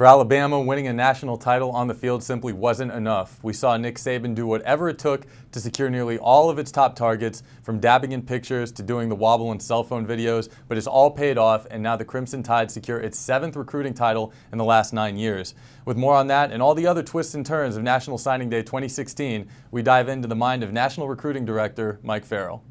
For Alabama, winning a national title on the field simply wasn't enough. We saw Nick Saban do whatever it took to secure nearly all of its top targets, from dabbing in pictures to doing the wobble in cell phone videos, but it's all paid off, and now the Crimson Tide secure its 7th recruiting title in the last 9 years. With more on that and all the other twists and turns of National Signing Day 2016, we dive into the mind of National Recruiting Director Mike Farrell.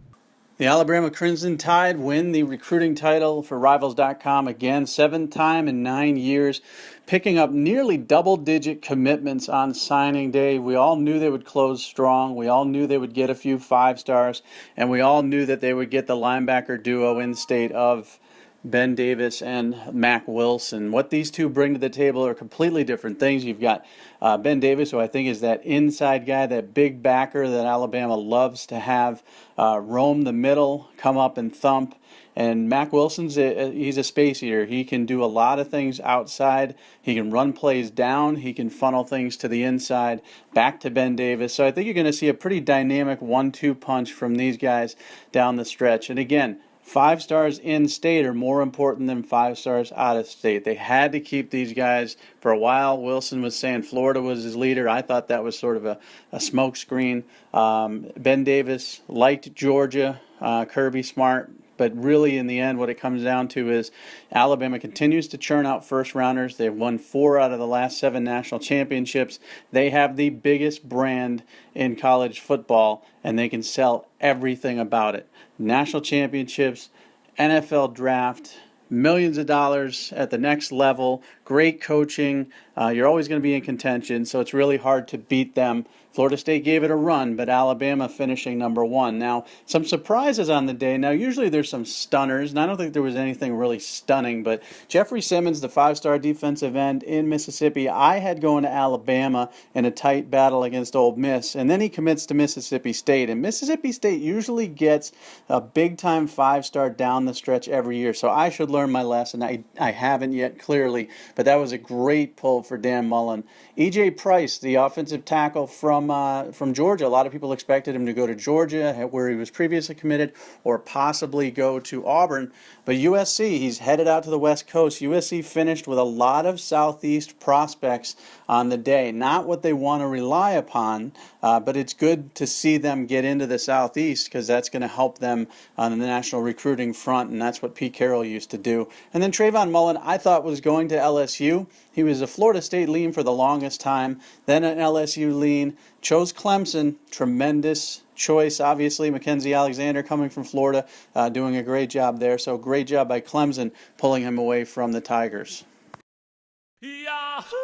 The Alabama Crimson Tide win the recruiting title for Rivals.com again, 7th time in 9 years, picking up nearly double-digit commitments on signing day. We all knew they would close strong. We all knew they would get a few 5-stars, and we all knew that they would get the linebacker duo in state of Ben Davis and Mack Wilson. What these two bring to the table are completely different things. You've got Ben Davis, who I think is that inside guy, that big backer that Alabama loves to have roam the middle, come up and thump. And Mack Wilson's he's a space eater. He can do a lot of things outside. He can run plays down. He can funnel things to the inside, back to Ben Davis. So I think you're going to see a pretty dynamic 1-2 punch from these guys down the stretch. And again, 5 stars in state are more important than 5 stars out of state. They had to keep these guys for a while. Wilson was saying Florida was his leader. I thought that was sort of a smokescreen. Ben Davis liked Georgia, Kirby Smart. But really, in the end, what it comes down to is Alabama continues to churn out first-rounders. They've won 4 out of the last 7 national championships. They have the biggest brand in college football, and they can sell everything about it. National championships, NFL draft, millions of dollars at the next level, great coaching. You're always going to be in contention, so it's really hard to beat them. Florida State gave it a run, but Alabama finishing number 1. Now, some surprises on the day. Now, usually there's some stunners, and I don't think there was anything really stunning, but Jeffrey Simmons, the 5-star defensive end in Mississippi, I had going to Alabama in a tight battle against Ole Miss, and then he commits to Mississippi State. And Mississippi State usually gets a big-time 5-star down the stretch every year, so I should learn my lesson. I haven't yet, clearly, but that was a great pull for Dan Mullen. E.J. Price, the offensive tackle from Georgia. A lot of people expected him to go to Georgia, where he was previously committed, or possibly go to Auburn. But USC, he's headed out to the West Coast. USC finished with a lot of Southeast prospects on the day. Not what they want to rely upon, but it's good to see them get into the Southeast because that's going to help them on the national recruiting front, and that's what Pete Carroll used to do. And then Trayvon Mullen, I thought was going to LSU. He was a Florida State lean for the longest time, then an LSU lean, chose Clemson, tremendous choice, obviously. Mackenzie Alexander coming from Florida, doing a great job there. So great job by Clemson pulling him away from the Tigers. Yahoo!